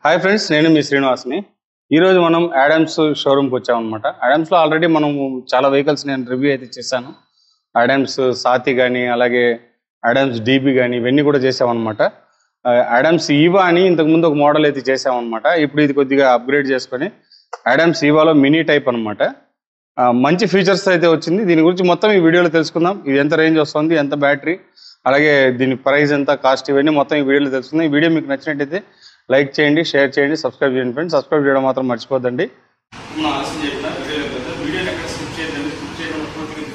Hi friends, నేను మీ శ్రీనివాస్ని. ఈరోజు మనం యాడమ్స్ షోరూమ్కి వచ్చామన్నమాట. యాడమ్స్లో ఆల్రెడీ మనము చాలా వెహికల్స్ నేను రివ్యూ అయితే చేశాను. యాడమ్స్ సాతి కానీ, అలాగే యాడమ్స్ డీబీ కానీ, ఇవన్నీ కూడా చేసామన్నమాట. యాడమ్స్ ఈవా అని ఇంతకుముందు ఒక మోడల్ అయితే చేసామన్నమాట. ఇప్పుడు ఇది కొద్దిగా అప్గ్రేడ్ చేసుకొని యాడమ్స్ ఈవాలో మినీ టైప్ అనమాట. మంచి ఫీచర్స్ అయితే వచ్చింది. దీని గురించి మొత్తం ఈ వీడియోలో తెలుసుకుందాం. ఇది ఎంత రేంజ్ వస్తుంది, ఎంత బ్యాటరీ, అలాగే దీని ప్రైస్ ఎంత, కాస్ట్, ఇవన్నీ మొత్తం ఈ వీడియోలో తెలుసుకుందాం. ఈ వీడియో మీకు నచ్చినట్టయితే లైక్ చేయండి, షేర్ చేయండి, సబ్స్క్రైబ్ చేయండి ఫ్రెండ్స్. సబ్స్క్రైబ్ చేయడం మాత్రం మర్చిపోద్దండి.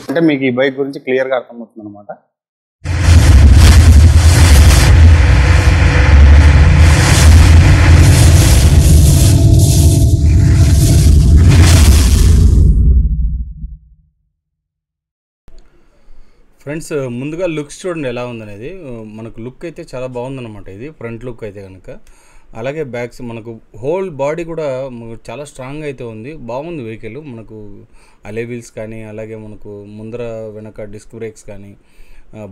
అంటే మీకు ఈ బైక్ గురించి క్లియర్గా అర్థమవుతుంది అనమాట. ఫ్రెండ్స్, ముందుగా లుక్స్ చూడండి ఎలా ఉందనేది. మనకు లుక్ అయితే చాలా బాగుందన్నమాట. ఇది ఫ్రంట్ లుక్ అయితే కనుక, అలాగే బ్యాక్స్ మనకు హోల్ బాడీ కూడా చాలా స్ట్రాంగ్ అయితే ఉంది. బాగుంది వెహికల్. మనకు అలే వీల్స్ కానీ, అలాగే మనకు ముందర వెనక డిస్క్ బ్రేక్స్ కానీ,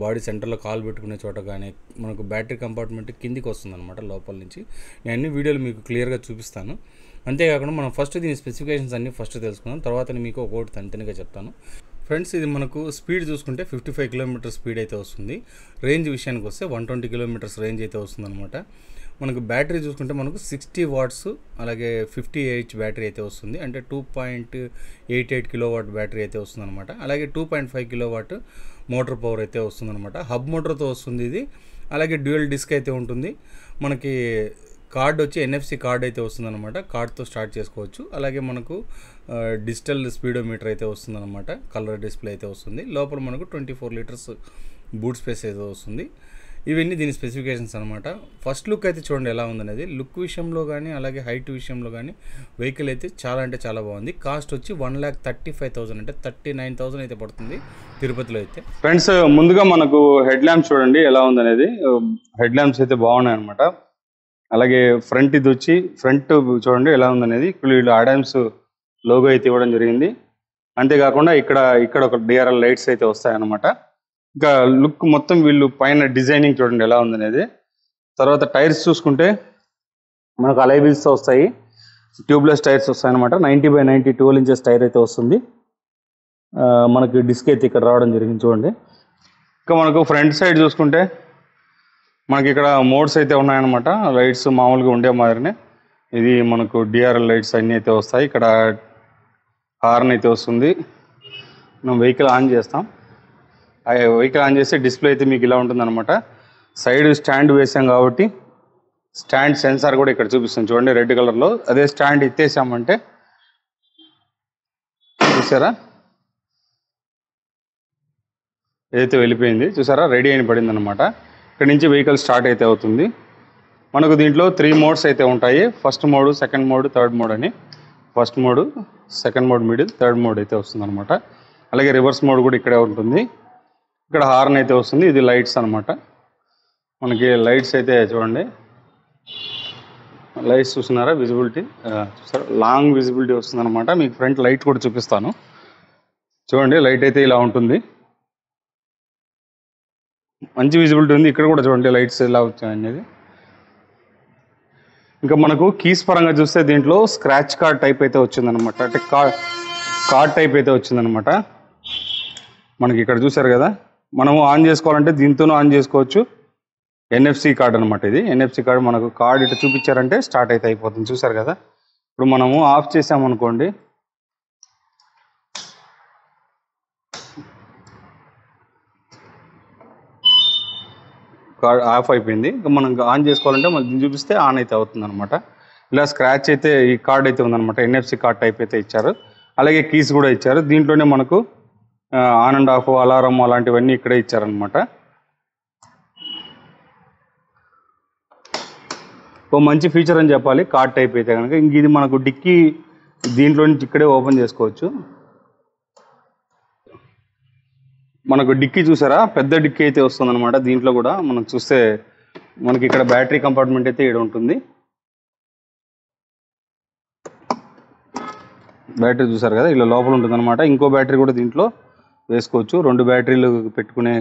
బాడీ సెంటర్లో కాల్ పెట్టుకునే చోట కానీ, మనకు బ్యాటరీ కంపార్ట్మెంట్ కిందికి వస్తుంది అనమాట లోపల నుంచి. నేను అన్ని వీడియోలు మీకు క్లియర్గా చూపిస్తాను. అంతేకాకుండా మనం ఫస్ట్ దీని స్పెసిఫికేషన్స్ అన్నీ ఫస్ట్ తెలుసుకుందాం, తర్వాత మీకు ఒక్కొక్కటి తనితనిగా చెప్తాను. ఫ్రెండ్స్, ఇది మనకు స్పీడ్ చూసుకుంటే 55 కిలోమీటర్స్ స్పీడ్ అయితే వస్తుంది. రేంజ్ విషయానికి వస్తే 120 కిలోమీటర్స్ రేంజ్ అయితే వస్తుంది అనమాట. మనకు బ్యాటరీ చూసుకుంటే మనకు 60 వాట్స్, అలాగే 50 AH బ్యాటరీ అయితే వస్తుంది. అంటే 2.88 కిలోవాట్ బ్యాటరీ అయితే వస్తుంది అనమాట. అలాగే 2.5 కిలోవాట్ మోటార్ పవర్ అయితే వస్తుంది అనమాట. హబ్ మోటార్తో వస్తుంది ఇది. అలాగే డ్యూయల్ డిస్క్ అయితే ఉంటుంది. మనకి కార్డ్ వచ్చి NFC కార్డ్ అయితే వస్తుందన్నమాట. కార్డ్తో స్టార్ట్ చేసుకోవచ్చు. అలాగే మనకు డిజిటల్ స్పీడోమీటర్ అయితే వస్తుందన్నమాట. కలర్ డిస్ప్లే అయితే వస్తుంది. లోపల మనకు 24 లీటర్స్ బూట్ స్పేస్ అయితే వస్తుంది. ఇవన్నీ దీని స్పెసిఫికేషన్స్ అనమాట. ఫస్ట్ లుక్ అయితే చూడండి ఎలా ఉందనేది. లుక్ విషయంలో కానీ, అలాగే హైట్ విషయంలో కానీ వెహికల్ అయితే చాలా అంటే చాలా బాగుంది. కాస్ట్ వచ్చి 1,35,000 అంటే 39,000 అయితే పడుతుంది తిరుపతిలో అయితే. ఫ్రెండ్స్, ముందుగా మనకు హెడ్ ల్యాంప్స్ చూడండి ఎలా ఉందనేది. హెడ్ ల్యాంప్స్ అయితే బాగున్నాయి అనమాట. అలాగే ఫ్రంట్ ఇది వచ్చి ఫ్రంట్ చూడండి ఎలా ఉందనేది. వీళ్ళు యాడమ్స్ లోగో అయితే ఇవ్వడం జరిగింది. అంతేకాకుండా ఇక్కడ ఒక DRL లైట్స్ అయితే వస్తాయన్నమాట. ఇంకా లుక్ మొత్తం వీళ్ళు పైన డిజైనింగ్ చూడండి ఎలా ఉందనేది. తర్వాత టైర్స్ చూసుకుంటే మనకు అలై వీల్స్తో వస్తాయి. ట్యూబ్లెస్ టైర్స్ వస్తాయన్నమాట. 90/90 12 ఇంచెస్ టైర్ అయితే వస్తుంది. మనకి డిస్క్ అయితే ఇక్కడ రావడం జరిగింది చూడండి. ఇంకా మనకు ఫ్రంట్ సైడ్ చూసుకుంటే మనకి ఇక్కడ మోడ్స్ అయితే ఉన్నాయన్నమాట. లైట్స్ మామూలుగా ఉండే మాదిరినే. ఇది మనకు DRL లైట్స్ అన్నీ అయితే వస్తాయి. ఇక్కడ హార్న్ అయితే వస్తుంది. మనం వెహికల్ ఆన్ చేస్తాం. వెహికల్ ఆన్ చేస్తే డిస్ప్లే అయితే మీకు ఇలా ఉంటుంది అనమాట. సైడ్ స్టాండ్ వేసాం కాబట్టి స్టాండ్ సెన్సార్ కూడా ఇక్కడ చూపిస్తుంది చూడండి రెడ్ కలర్లో. అదే స్టాండ్ ఎత్తేసామంటే చూసారా ఏదైతే వెళ్ళిపోయింది, చూసారా రెడీ అయిన పడింది అనమాట. ఇక్కడ నుంచి వెహికల్ స్టార్ట్ అయితే అవుతుంది. మనకు దీంట్లో 3 మోడ్స్ అయితే ఉంటాయి. First mode, second mode, third mode అని. First mode, second mode middle, third mode అయితే వస్తుంది అనమాట. అలాగే రివర్స్ మోడ్ కూడా ఇక్కడే ఉంటుంది. ఇక్కడ హార్న్ అయితే వస్తుంది. ఇది లైట్స్ అనమాట. మనకి లైట్స్ అయితే చూడండి, లైట్స్ చూస్తున్నారా, విజిబిలిటీ చూసారా, లాంగ్ విజిబిలిటీ వస్తుంది అనమాట. మీకు ఫ్రంట్ లైట్ కూడా చూపిస్తాను చూడండి. లైట్ అయితే ఇలా ఉంటుంది, మంచి విజిబిలిటీ ఉంది. ఇక్కడ కూడా చూడండి లైట్స్ ఎలా వచ్చాయి అనేది. ఇంకా మనకు కీస్ పరంగా చూస్తే దీంట్లో స్క్రాచ్ కార్డ్ టైప్ అయితే వచ్చిందనమాట. అంటే కార్డ్ టైప్ అయితే వచ్చిందనమాట. మనకి ఇక్కడ చూసారు కదా, మనము ఆన్ చేసుకోవాలంటే దీంతోనూ ఆన్ చేసుకోవచ్చు. NFC కార్డ్ అనమాట ఇది. NFC కార్డ్ మనకు కార్డ్ ఇట్లా చూపించారంటే స్టార్ట్ అయితే అయిపోతుంది. చూసారు కదా. ఇప్పుడు మనము ఆఫ్ చేసామనుకోండి, కార్డ్ ఆఫ్ అయిపోయింది. ఇంకా మనం ఆన్ చేసుకోవాలంటే మనకి దీన్ని చూపిస్తే ఆన్ అయితే అవుతుంది అనమాట. ఇలా స్క్రాచ్ అయితే ఈ కార్డ్ అయితే ఉందన్నమాట. NFC కార్డ్ టైప్ అయితే ఇచ్చారు. అలాగే కీస్ కూడా ఇచ్చారు. దీంట్లోనే మనకు ఆన్ అండ్ ఆఫ్, అలారం అలాంటివన్నీ ఇక్కడే ఇచ్చారనమాట. ఓ మంచి ఫీచర్ అని చెప్పాలి కార్డ్ టైప్ అయితే కనుక. ఇంక ఇది మనకు డిక్కీ దీంట్లో నుంచి ఇక్కడే ఓపెన్ చేసుకోవచ్చు. మనకు డిక్కీ చూసారా, పెద్ద డిక్కీ అయితే వస్తుంది అనమాట. దీంట్లో కూడా మనం చూస్తే మనకి ఇక్కడ బ్యాటరీ కంపార్ట్మెంట్ అయితే ఇక్కడ ఉంటుంది. బ్యాటరీ చూసారు కదా, ఇలా లోపల ఉంటుంది అనమాట. ఇంకో బ్యాటరీ కూడా దీంట్లో వేసుకోవచ్చు. 2 బ్యాటరీలు పెట్టుకునే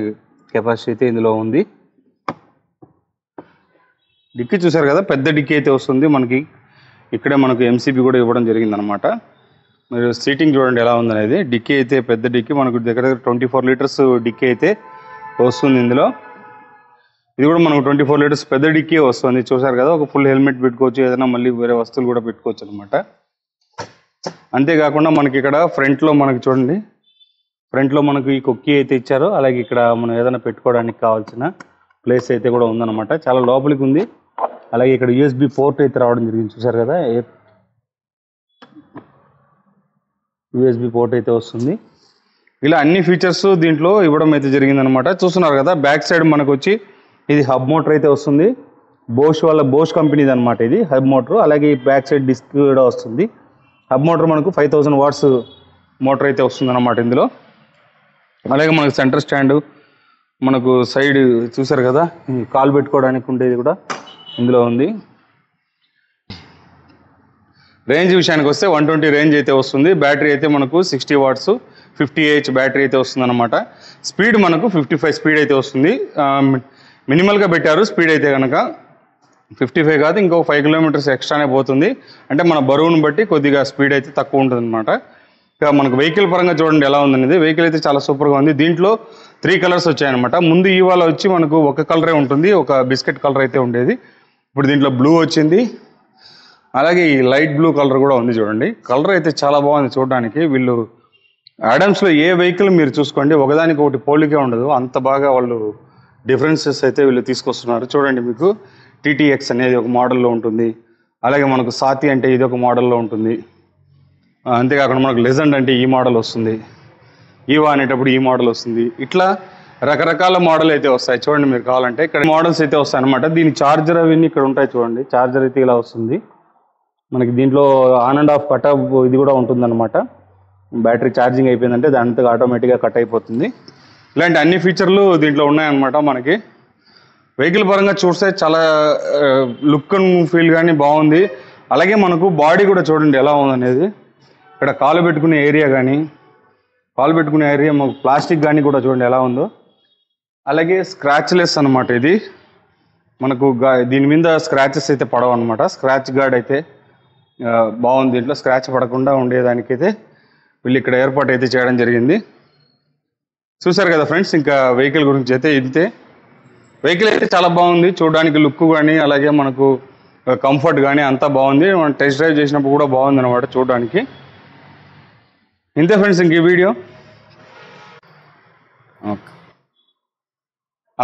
కెపాసిటీ అయితే ఇందులో ఉంది. డిక్కీ చూసారు కదా, పెద్ద డిక్కీ అయితే వస్తుంది మనకి. ఇక్కడే మనకు ఎంసీబీ కూడా ఇవ్వడం జరిగిందనమాట. మీరు సీటింగ్ చూడండి ఎలా ఉందనేది. డిక్కీ అయితే పెద్ద డిక్కీ మనకు దగ్గర 24 లీటర్స్ డిక్కీ అయితే వస్తుంది ఇందులో. ఇది కూడా మనకు 24 లీటర్స్ పెద్ద డిక్కీ వస్తుంది. చూసారు కదా, ఒక ఫుల్ హెల్మెట్ పెట్టుకోవచ్చు, ఏదైనా మళ్ళీ వేరే వస్తువులు కూడా పెట్టుకోవచ్చు అనమాట. అంతేకాకుండా మనకి ఇక్కడ ఫ్రంట్లో మనకి చూడండి, ఫ్రంట్లో మనకు ఈ కొక్కీ అయితే ఇచ్చారు. అలాగే ఇక్కడ మనం ఏదైనా పెట్టుకోవడానికి కావాల్సిన ప్లేస్ అయితే కూడా ఉందన్నమాట. చాలా లోపలికి ఉంది. అలాగే ఇక్కడ యూఎస్బి పోర్ట్ అయితే రావడం జరిగింది. చూసారు కదా, యూఎస్బి పోర్ట్ అయితే వస్తుంది. ఇలా అన్ని ఫీచర్స్ దీంట్లో ఇవ్వడం అయితే జరిగిందనమాట. చూస్తున్నారు కదా, బ్యాక్ సైడ్ మనకు వచ్చి ఇది హబ్ మోటార్ అయితే వస్తుంది. బోష్ కంపెనీది అనమాట ఇది హబ్ మోటార్. అలాగే బ్యాక్ సైడ్ డిస్క్ కూడా వస్తుంది. హబ్ మోటార్ మనకు 5000 వాట్స్ మోటార్ అయితే వస్తుంది అనమాట ఇందులో. అలాగే మనకు సెంటర్ స్టాండ్, మనకు సైడ్ చూసారు కదా, కాల్ పెట్టుకోవడానికి ఉండేది కూడా ఇందులో ఉంది. రేంజ్ విషయానికి వస్తే 120 రేంజ్ అయితే వస్తుంది. బ్యాటరీ అయితే మనకు 60 వాట్స్ 50Ah బ్యాటరీ అయితే వస్తుంది అనమాట. స్పీడ్ మనకు 55 స్పీడ్ అయితే వస్తుంది. మినిమల్గా పెట్టారు స్పీడ్ అయితే కనుక 55 కాదు, ఇంకో 5 కిలోమీటర్స్ ఎక్స్ట్రానే పోతుంది. అంటే మన బరువును బట్టి కొద్దిగా స్పీడ్ అయితే తక్కువ ఉంటుంది అనమాట. ఇక మనకు వెహికల్ పరంగా చూడండి ఎలా ఉందనేది. వెహికల్ అయితే చాలా సూపర్గా ఉంది. దీంట్లో 3 కలర్స్ వచ్చాయన్నమాట. ముందు ఇవాళ వచ్చి మనకు ఒక కలరే ఉంటుంది, ఒక బిస్కెట్ కలర్ అయితే ఉండేది. ఇప్పుడు దీంట్లో బ్లూ వచ్చింది. అలాగే ఈ లైట్ బ్లూ కలర్ కూడా ఉంది చూడండి. కలర్ అయితే చాలా బాగుంది చూడడానికి. వీళ్ళు ఆడమ్స్లో ఏ వెహికల్ మీరు చూసుకోండి, ఒకదానికి ఒకటి పోలికే ఉండదు, అంత బాగా వాళ్ళు డిఫరెన్సెస్ అయితే వీళ్ళు తీసుకొస్తున్నారు. చూడండి, మీకు టీటీఎక్స్ అనేది ఒక మోడల్లో ఉంటుంది. అలాగే మనకు సాతి అంటే ఇది ఒక మోడల్లో ఉంటుంది. అంతేకాకుండా మనకు లెజెండ్ అంటే ఈ మోడల్ వస్తుంది. ఈవా అనేటప్పుడు ఈ మోడల్ వస్తుంది. ఇట్లా రకరకాల మోడల్ అయితే వస్తాయి. చూడండి, మీరు కావాలంటే ఇక్కడ మోడల్స్ అయితే వస్తాయి అనమాట. దీని ఛార్జర్ అవన్నీ ఇక్కడ ఉంటాయి చూడండి. ఛార్జర్ అయితే ఇలా వస్తుంది మనకి. దీంట్లో on and of cut off ఇది కూడా ఉంటుందన్నమాట. బ్యాటరీ ఛార్జింగ్ అయిపోయిందంటే దాంతో ఆటోమేటిక్గా కట్ అయిపోతుంది. ఇలాంటి అన్ని ఫీచర్లు దీంట్లో ఉన్నాయన్నమాట. మనకి వెహికల్ పరంగా చూస్తే చాలా లుక్ అండ్ ఫీల్ కానీ బాగుంది. అలాగే మనకు బాడీ కూడా చూడండి ఎలా ఉందనేది. ఇక్కడ కాలు పెట్టుకునే ఏరియా మాకు ప్లాస్టిక్ కానీ కూడా చూడండి ఎలా ఉందో. అలాగే స్క్రాచ్లెస్ అనమాట ఇది. మనకు దీని మీద స్క్రాచెస్ అయితే పడవు అనమాట. స్క్రాచ్ గార్డ్ అయితే బాగుంది. దీంట్లో స్క్రాచ్ పడకుండా ఉండేదానికైతే వీళ్ళు ఇక్కడ ఏర్పాటు అయితే చేయడం జరిగింది. చూసారు కదా ఫ్రెండ్స్, ఇంకా వెహికల్ గురించి అయితే ఇంతే. వెహికల్ అయితే చాలా బాగుంది చూడడానికి, లుక్ కానీ అలాగే మనకు కంఫర్ట్ కానీ అంతా బాగుంది. మనం టెస్ట్ డ్రైవ్ చేసినప్పుడు కూడా బాగుంది అనమాట చూడడానికి. ఇంతే ఫ్రెండ్స్ ఇంక ఈ వీడియో. ఓకే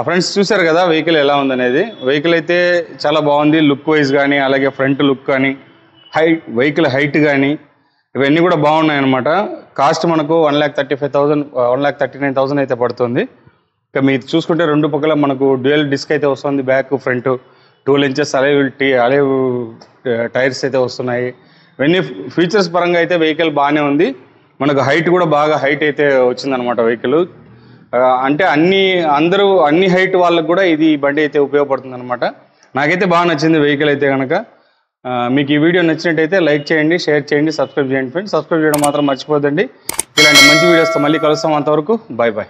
ఫ్రెండ్స్, చూసారు కదా వెహికల్ ఎలా ఉందనేది. వెహికల్ అయితే చాలా బాగుంది లుక్ వైజ్ కానీ, అలాగే ఫ్రంట్ లుక్ కానీ, వెహికల్ హైట్ కానీ ఇవన్నీ కూడా బాగున్నాయి అనమాట. కాస్ట్ మనకు 1,35,000 1,39,000 అయితే పడుతుంది. ఇక మీరు చూసుకుంటే రెండు పక్కల మనకు డ్యూయల్ డిస్క్ అయితే వస్తుంది. బ్యాక్ ఫ్రంట్ 12 ఇంచెస్ అలే టైర్స్ అయితే వస్తున్నాయి. ఇవన్నీ ఫీచర్స్ పరంగా అయితే వెహికల్ బాగానే ఉంది. మనకు హైట్ కూడా బాగా హైట్ అయితే వచ్చిందనమాట వెహికల్. అంటే అన్ని హైట్ వాళ్ళకు కూడా ఇది బండి అయితే ఉపయోగపడుతుంది అనమాట. నాకైతే బాగా నచ్చింది వెహికల్ అయితే కనుక. మీకు ఈ వీడియో నచ్చినట్టయితే లైక్ చేయండి, షేర్ చేయండి, సబ్స్క్రైబ్ చేయండి ఫ్రెండ్స్. సబ్స్క్రైబ్ చేయడం మాత్రం మర్చిపోద్దండి. ఇలాంటి మంచి వీడియోస్తో మళ్ళీ కలుస్తాం. అంతవరకు బాయ్ బాయ్.